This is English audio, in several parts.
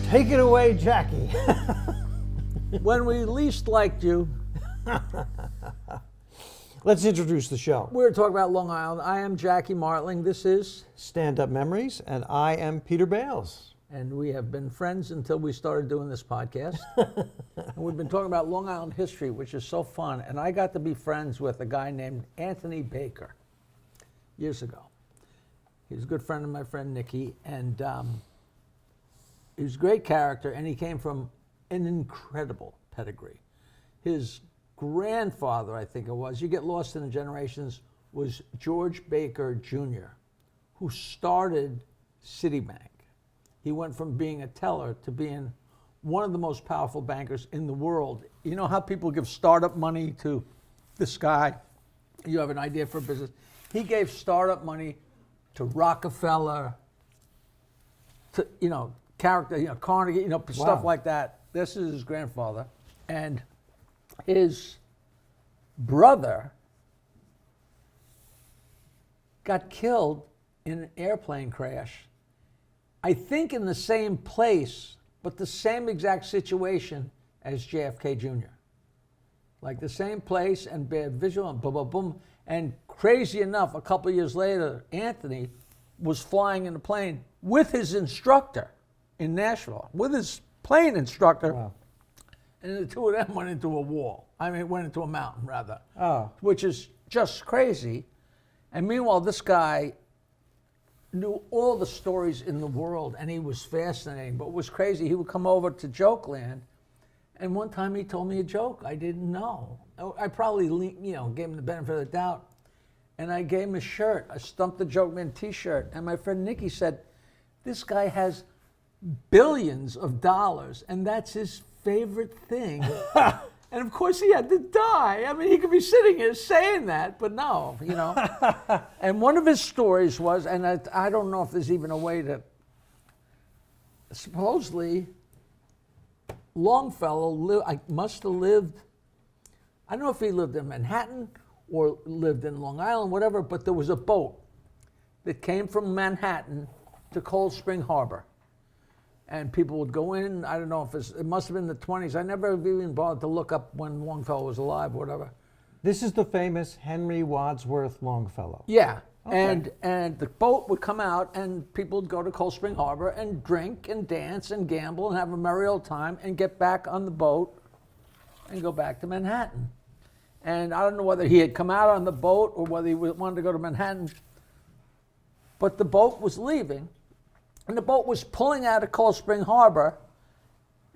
Take it away, Jackie. When we least liked you, Let's introduce the show. we were talking about Long Island. I am Jackie Martling. This is, Standup Memories, and I am Peter Bales. and we have been friends until we started doing this podcast. And we've been talking about Long Island history, which is so fun. And I got to be friends with a guy named Anthony Baker years ago. He was a good friend of my friend Nicky, and he was a great character, and he came from an incredible pedigree. His grandfather, I think it was, you get lost in the generations, was George Baker Jr., who started Citibank. He went from being a teller to being one of the most powerful bankers in the world. You know how people give startup money to this guy? You have an idea for a business. He gave startup money to Rockefeller, to, Carnegie, stuff like that. This is his grandfather. And his brother got killed in an airplane crash, I think in the same place, but the same exact situation as JFK Jr. Like the same place and bad visual and boom, boom, boom. And crazy enough, a couple of years later, Anthony was flying in a plane with his instructor in Nashville, with his plane instructor. Wow. And the two of them went into a wall. Went into a mountain, rather. Oh. Which is just crazy. And meanwhile, this guy knew all the stories in the world, and he was fascinating. But it was crazy. He would come over to Jokeland, and one time he told me a joke I didn't know. I probably, gave him the benefit of the doubt. And I gave him a shirt, a Stump the Joke Man t-shirt. And my friend Nicky said, this guy has billions of dollars, and that's his favorite thing. And of course he had to die. He could be sitting here saying that, but no, And one of his stories was, and I don't know if there's even a way to, supposedly Longfellow must have lived, I don't know if he lived in Manhattan or lived in Long Island, whatever, but there was a boat that came from Manhattan to Cold Spring Harbor. And people would go in, I don't know if it must have been the 20s. I never even bothered to look up when Longfellow was alive or whatever. This is the famous Henry Wadsworth Longfellow. Yeah, Okay. and the boat would come out and people would go to Cold Spring Harbor and drink and dance and gamble and have a merry old time and get back on the boat and go back to Manhattan. And I don't know whether he had come out on the boat or whether he wanted to go to Manhattan, but the boat was leaving. And the boat was pulling out of Cold Spring Harbor,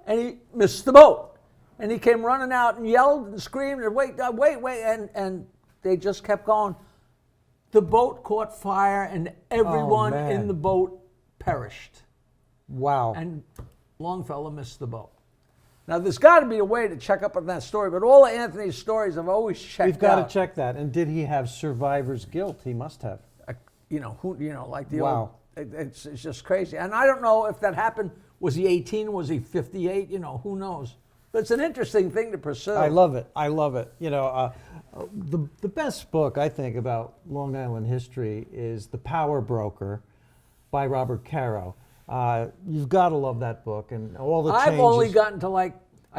and he missed the boat. And he came running out and yelled and screamed and wait, and they just kept going. The boat caught fire, and everyone in the boat perished. Wow. And Longfellow missed the boat. Now, there's got to be a way to check up on that story, but all of Anthony's stories I've always checked out. We've got to check that. And did he have survivor's guilt? He must have. Like the Wow. old... It's just crazy. And I don't know if that happened. Was he 18? Was he 58? Who knows? But it's an interesting thing to pursue. I love it. The best book, I think, about Long Island history is The Power Broker by Robert Caro. You've got to love that book and all the changes. I've only gotten to I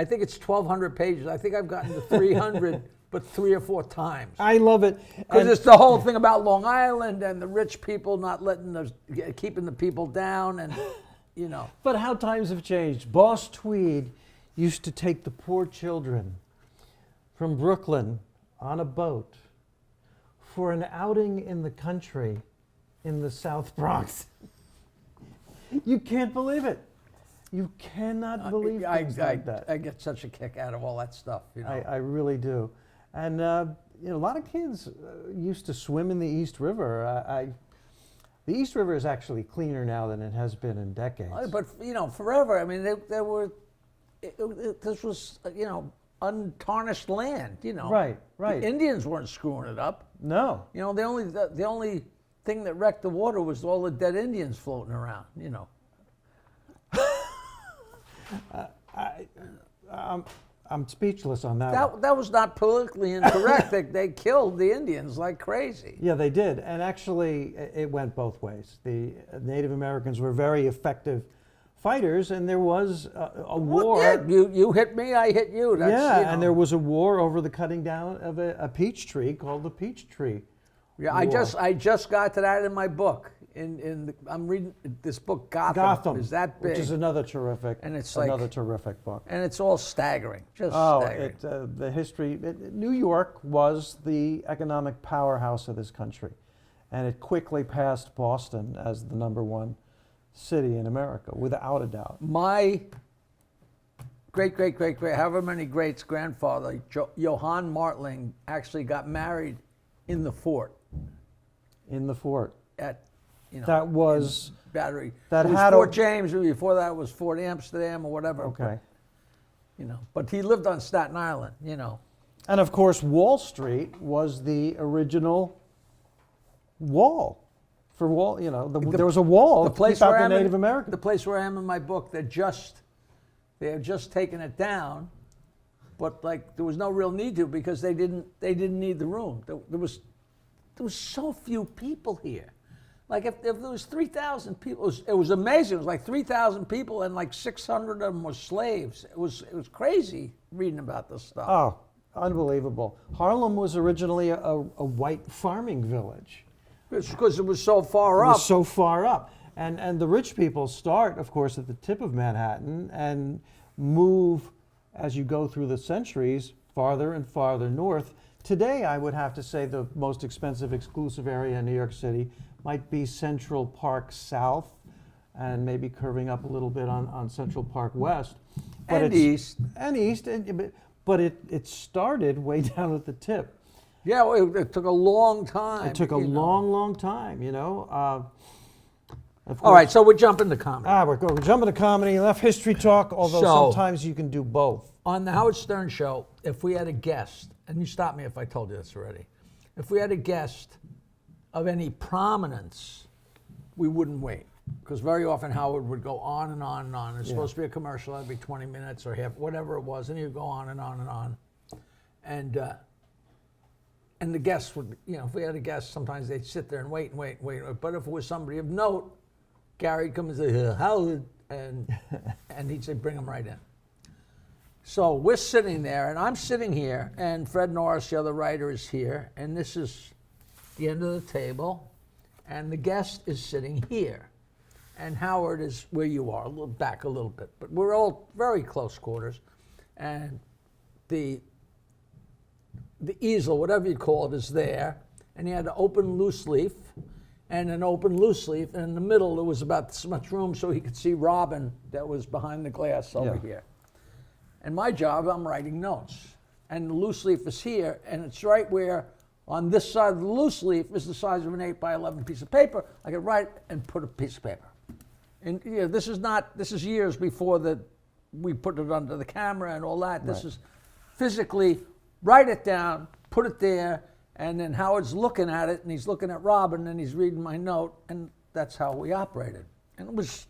think it's 1,200 pages. I think I've gotten to 300, but 3 or 4 times. I love it. Because it's the whole thing about Long Island and the rich people not keeping the people down and, But how times have changed. Boss Tweed used to take the poor children from Brooklyn on a boat for an outing in the country in the South Bronx. You can't believe it. You cannot believe things like that. I get such a kick out of all that stuff. I really do. And a lot of kids used to swim in the East River. The East River is actually cleaner now than it has been in decades. But forever. This was untarnished land. Right. The Indians weren't screwing it up. No. The only thing that wrecked the water was all the dead Indians floating around. I'm speechless on that. That was not politically incorrect. They killed the Indians like crazy. Yeah, they did. And actually, it went both ways. The Native Americans were very effective fighters, and there was a Well, war. yeah, you hit me, I hit you. That's, Yeah, you know. and there was a war over the cutting down of a peach tree called the Peach Tree. Yeah, War. I just got to that in my book. I'm reading this book, Gotham. Is that big? which is another terrific, And it's like- another terrific book. And it's all staggering, just Oh, staggering. the history. New York was the economic powerhouse of this country, and it quickly passed Boston as the #1 city in America, without a doubt. My great, however many greats grandfather, Johann Martling, actually got married in the fort In the fort, at, you know, that was Battery. that it was had a- Fort James. Before that was Fort Amsterdam or whatever. okay. You know, but he lived on Staten Island. You know, And of course, Wall Street was the original wall for Wall. You know, there was a wall to keep out the Native Americans. The place where I am in my book, they have just taken it down, but like there was no real need to because they didn't need the room. There was so few people here. Like if there was 3,000 people, it was amazing. It was like 3,000 people and like 600 of them were slaves. It was crazy reading about this stuff. Oh, unbelievable! Harlem was originally a white farming village. It's because it was so far It up. was so far up. And the rich people start, of course, at the tip of Manhattan and move as you go through the centuries farther and farther north. Today, I would have to say the most expensive exclusive area in New York City might be Central Park South and maybe curving up a little bit on Central Park West. And east. And east. But it started way down at the tip. Yeah, well, it took a long time. It took a you know. long time, you know. Of All right, course- so we're jumping to comedy. We're jumping to comedy, enough history talk, although So- sometimes you can do both. On the Howard Stern show, if we had a guest, and you stop me if I told you this already, if we had a guest of any prominence, we wouldn't wait. Because very often Howard would go on and on and on. It's supposed to be a commercial every 20 minutes or half, whatever it was, and he'd go on and on and on. And the guests would, you know, if we had a guest, sometimes they'd sit there and wait. But if it was somebody of note, Gary'd come and say, Howard, and he'd say, bring him right in. So we're sitting there, and I'm sitting here, and Fred Norris, the other writer, is here, and this is the end of the table, and the guest is sitting here. And Howard is where you are, a little back a little bit, but we're all very close quarters. And the easel, whatever you call it, is there, and he had an open loose leaf and an open loose leaf, and in the middle there was about this much room so he could see Robin that was behind the glass over here. And my job, I'm writing notes. And the loose leaf is here, and it's right where on this side of the loose leaf is the size of an 8 by 11 piece of paper. I could write and put a piece of paper. And you know, this is years before we put it under the camera and all that. This is physically write it down, put it there, and then Howard's looking at it, and he's looking at Robin, and he's reading my note, and that's how we operated. And it was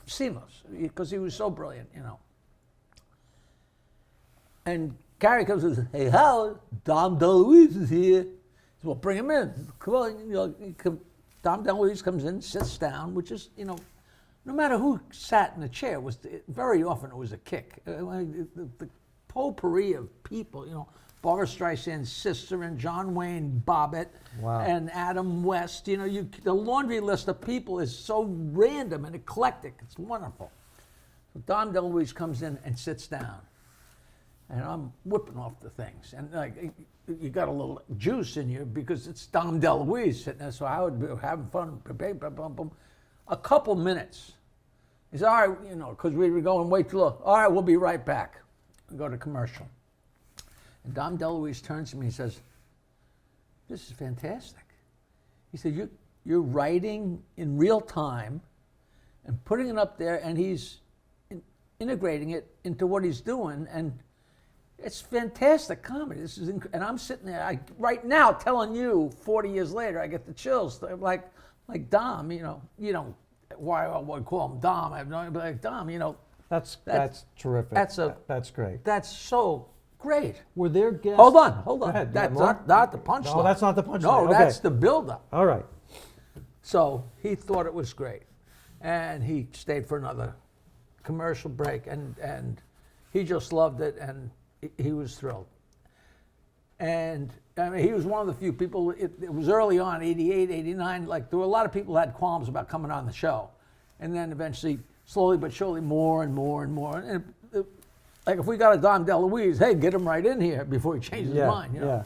seamless, because he was so brilliant, you know. And Gary comes and says, hey, Howard, Dom DeLuise is here. He says, well, bring him in. Come on, you know, Dom DeLuise comes in, sits down, which is, you know, no matter who sat in the chair, very often it was a kick. The potpourri of people, you know, Barbara Streisand's sister and John Wayne Bobbitt and Adam West. You know, the laundry list of people is so random and eclectic. It's wonderful. So Dom DeLuise comes in and sits down. And I'm whipping off the things. And like, you got a little juice in you because it's Dom DeLuise sitting there. So I would be having fun. A couple minutes. He said, all right, you know, because we were going way too long. All right, we'll be right back. We go to commercial. And Dom DeLuise turns to me and says, this is fantastic. He said, you're writing in real time and putting it up there, and he's integrating it into what he's doing. And it's fantastic comedy. This is and I'm sitting there right now telling you 40 years later, I get the chills. Like Dom, you know, why I would call him Dom, I have no idea, but like Dom, you know. That's terrific. That's great. That's so great. Were there guests? Hold on. Go ahead. That's not the punchline. No, that's not the punchline. No, Okay. that's the buildup. All right. So he thought it was great. And he stayed for another commercial break, and he just loved it, and he was thrilled. And I mean, he was one of the few people, it was early on, 88, 89, like there were a lot of people who had qualms about coming on the show. And then eventually, slowly but surely, more and more and more. And like if we got a Dom DeLuise, hey, get him right in here before he changes his mind. You know? Yeah.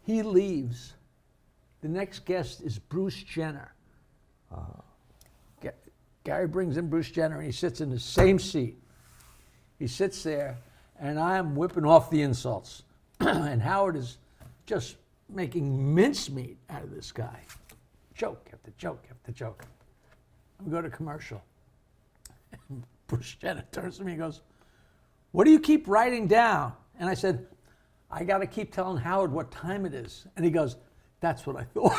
He leaves. The next guest is Bruce Jenner. Gary brings in Bruce Jenner, and he sits in the same seat. He sits there, and I'm whipping off the insults. And Howard is just making mincemeat out of this guy. Joke after joke after joke. We go to commercial. And Bruce Jenner turns to me and goes, "What do you keep writing down?" And I said, "I got to keep telling Howard what time it is." And he goes, "That's what I thought."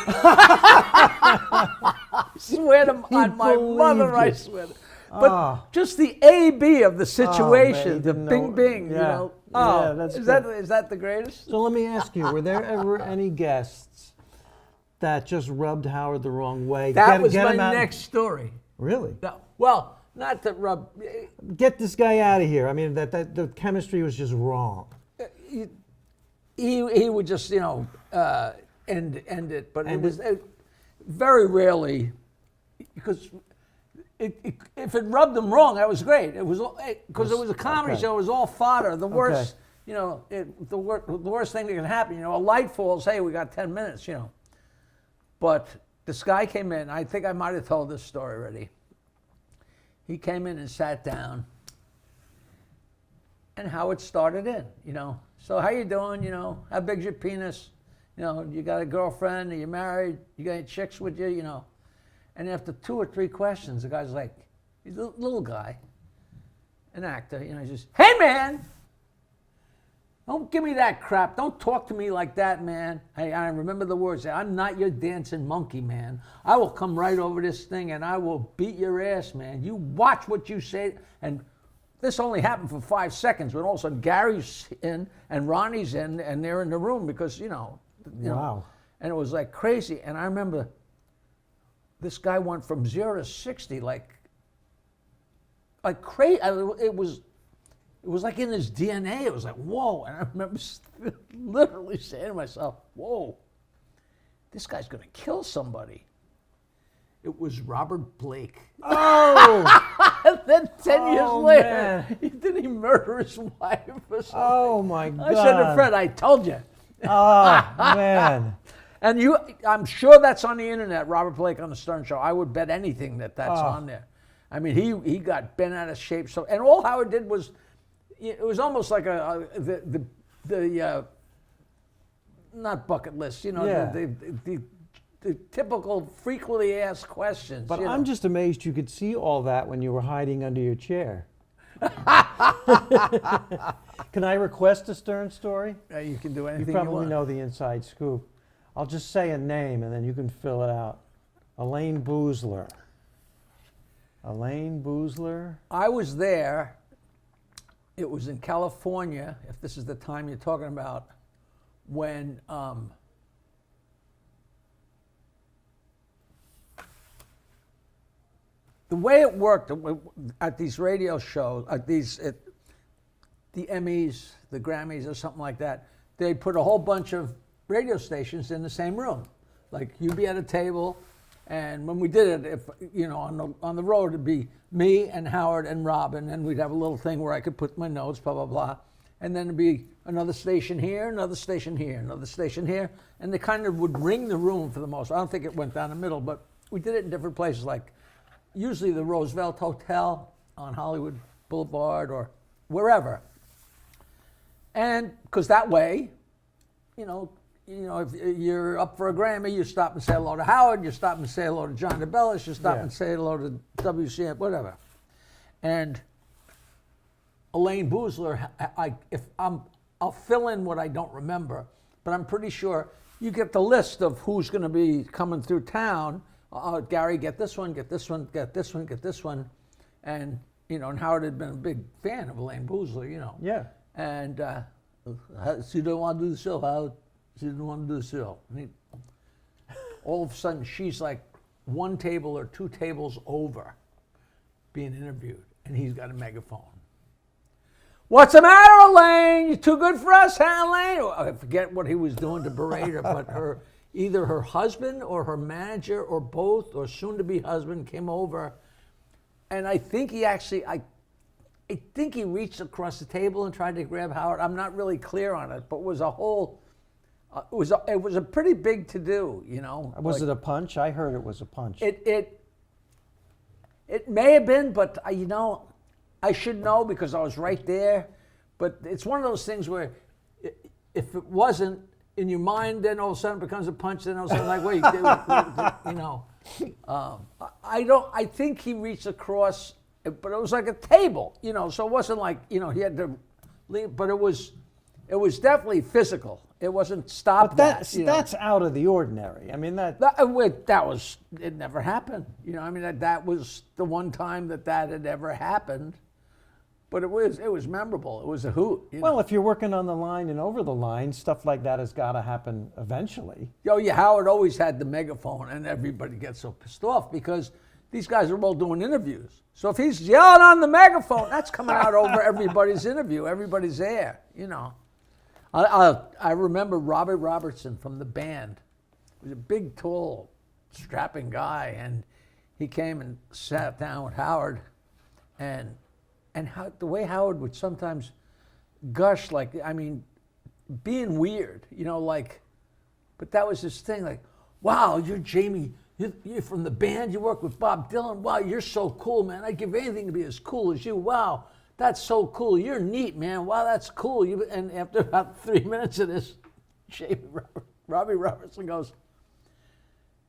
I swear on my mother, I swear. But just the A-B of the situation, the bing, you know. Oh, that's is that the greatest? So let me ask you, were there ever any guests that just rubbed Howard the wrong way? That was my next story. Really? No, well, not that rub. Get this guy out of here. I mean, that the chemistry was just wrong. He would just, you know, end it. But it was very rarely, because if it rubbed him wrong, that was great. It was because it was a comedy show. It was all fodder. The worst, you know, the worst thing that can happen. You know, a light falls. Hey, we got 10 minutes. You know, but this guy came in. I think I might have told this story already. He came in and sat down, and Howard started in. You know, so how you doing? You know, how big's your penis? You know, you got a girlfriend? Are you married? You got any chicks with you? You know. And after 2 or 3 questions, the guy's like, he's a little guy, an actor, you know, he says, "Hey, man, don't give me that crap. Don't talk to me like that, man. Hey, I remember the words. I'm not your dancing monkey, man. I will come right over this thing and I will beat your ass, man. You watch what you say." And this only happened for 5 seconds, when all of a sudden Gary's in and Ronnie's in, and they're in the room because, you know. Wow. And it was like crazy. And I remember this guy went from 0 to 60 like crazy. It was like in his DNA. It was like, whoa. And I remember literally saying to myself, whoa, this guy's going to kill somebody. It was Robert Blake. Oh! And then 10 years later, didn't he murder his wife or something? Oh, my God. I said to Fred, I told you. Oh, man. And I'm sure that's on the internet, Robert Blake on the Stern Show. I would bet anything that's on there. I mean, he got bent out of shape. So, and all Howard did was, it was almost like the not bucket list, you know, the typical frequently asked questions. But you know. I'm just amazed you could see all that when you were hiding under your chair. Can I request a Stern story? You can do anything you probably want. know the inside scoop. I'll just say a name and then you can fill it out. Elaine Boozler. Elaine Boozler. I was there. It was in California, if this is the time you're talking about, when the way it worked at these radio shows, the Emmys, the Grammys, or something like that, they put a whole bunch of radio stations in the same room. Like, you'd be at a table, and when we did it, if you know, on the road, it'd be me and Howard and Robin, and we'd have a little thing where I could put my notes, blah, blah, blah. And then it'd be another station here, another station here, another station here, and they kind of would ring the room for the most. I don't think it went down the middle, but we did it in different places, like usually the Roosevelt Hotel on Hollywood Boulevard or wherever. And because that way, you know, if you're up for a Grammy, you stop and say hello to Howard, you stop and say hello to John DeBellis, you stop and say hello to WCM, whatever. And Elaine Boozler, I'll fill in what I don't remember, but I'm pretty sure you get the list of who's going to be coming through town. Gary, get this one, get this one, get this one, get this one. And, you know, and Howard had been a big fan of Elaine Boozler, you know. Yeah. And she didn't want to do the show, Howard. She didn't want to do the show. All of a sudden, she's like 1 table or 2 tables over. being interviewed, and he's got a megaphone. What's the matter, Elaine? You too good for us, huh, Elaine? I forget what he was doing to berate her, but either her husband or her manager or both or soon-to-be husband came over, and I think he actually, I think he reached across the table and tried to grab Howard. I'm not really clear on it, but it was a whole, it was a pretty big to-do, you know. Was it a punch? I heard it was a punch. It may have been, but you know, I should know because I was right there. But it's one of those things where if it wasn't in your mind, then all of a sudden it becomes a punch. Then all of a sudden, like, wait, you know, I think he reached across, but it was like a table, you know. So it wasn't like, you know, he had to leave, but it was definitely physical. It wasn't stop. But that's out of the ordinary. I mean that was it never happened. You know, I mean that was the one time that had ever happened. But it was memorable. It was a hoot. Well, if you're working on the line and over the line, stuff like that has got to happen eventually. Oh yeah, Howard always had the megaphone, and everybody gets so pissed off because these guys are all doing interviews. So if he's yelling on the megaphone, that's coming out over everybody's interview. Everybody's there, you know. I remember Robert Robertson from the band. He was a big, tall, strapping guy, and he came and sat down with Howard, and the way Howard would sometimes gush, like, I mean, being weird, you know, like, but that was his thing, like, wow, you're Jamie, you're from the band, you work with Bob Dylan, wow, you're so cool, man, I'd give anything to be as cool as you, wow, that's so cool, you're neat, man, wow, that's cool. And after about 3 minutes of this, Robbie Robertson goes,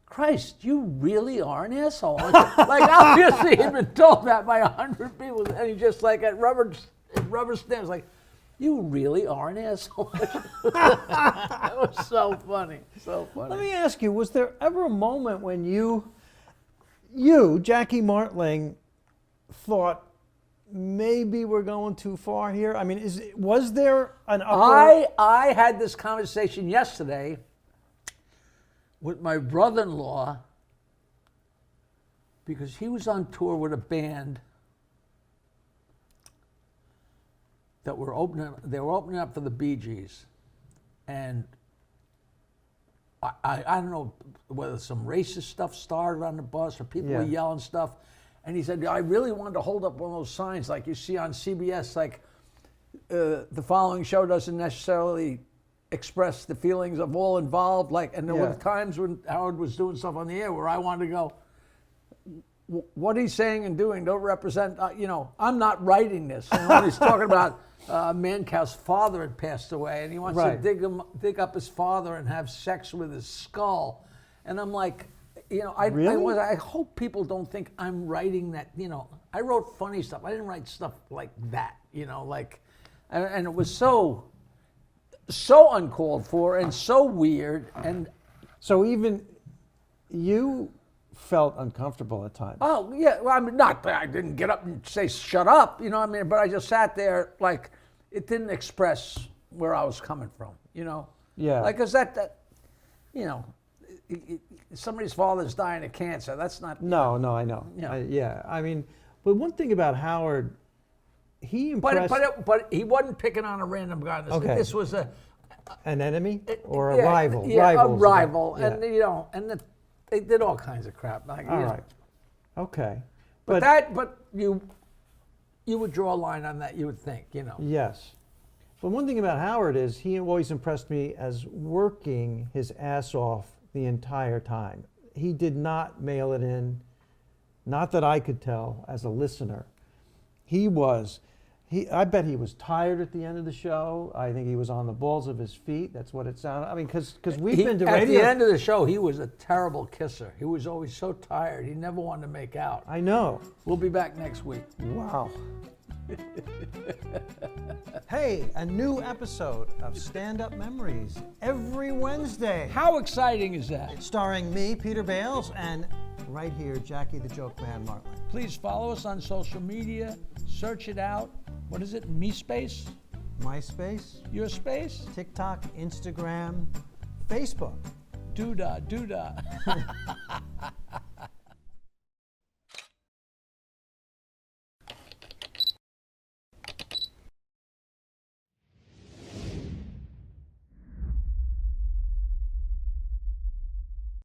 Christ, you really are an asshole, aren't you? Like, obviously he'd been told that by 100 people, and he just like at rubber stamps, like, you really are an asshole. That was so funny, so funny. Let me ask you, was there ever a moment when you, Jackie Martling, thought maybe we're going too far here? I mean, was there an upper... I had this conversation yesterday with my brother-in-law because he was on tour with a band that were opening up for the Bee Gees, and I don't know whether some racist stuff started on the bus or people were yelling stuff, and he said, I really wanted to hold up one of those signs like you see on CBS, like the following show doesn't necessarily express the feelings of all involved, like, and there were times when Howard was doing stuff on the air where I wanted to go, what he's saying and doing don't represent, you know, I'm not writing this. And when he's talking about Mancow's father had passed away, and he wants to dig up his father and have sex with his skull, and I'm like, you know, I hope people don't think I'm writing that. You know, I wrote funny stuff. I didn't write stuff like that. You know, like, and it was so uncalled for and so weird, and so even you felt uncomfortable at times. Oh yeah, well, I mean, I didn't get up and say shut up, you know what I mean, but I just sat there, like, it didn't express where I was coming from, you know. Yeah. Like, cause that you know, somebody's father's dying of cancer. That's not. No, I know. Yeah. I mean, but one thing about Howard, he impressed. But he wasn't picking on a random guy. This was an enemy or a rival. Yeah, Rivals, a rival, and you know, they did all kinds of crap. Like, all right. Okay. But you would draw a line on that. You would think, you know. Yes. But one thing about Howard is he always impressed me as working his ass off the entire time. He did not mail it in, not that I could tell as a listener. I bet he was tired at the end of the show. I think he was on the balls of his feet. That's what it sounded. I mean, because we've been to radio. At the end of the show, he was a terrible kisser. He was always so tired. He never wanted to make out. I know. We'll be back next week. Wow. Hey, a new episode of Standup Memories every Wednesday. How exciting is that? Starring me, Peter Bales, and right here, Jackie the Joke Man Martling. Please follow us on social media. Search it out. What is it? MeSpace? MySpace? Your space? TikTok, Instagram, Facebook. Doodah.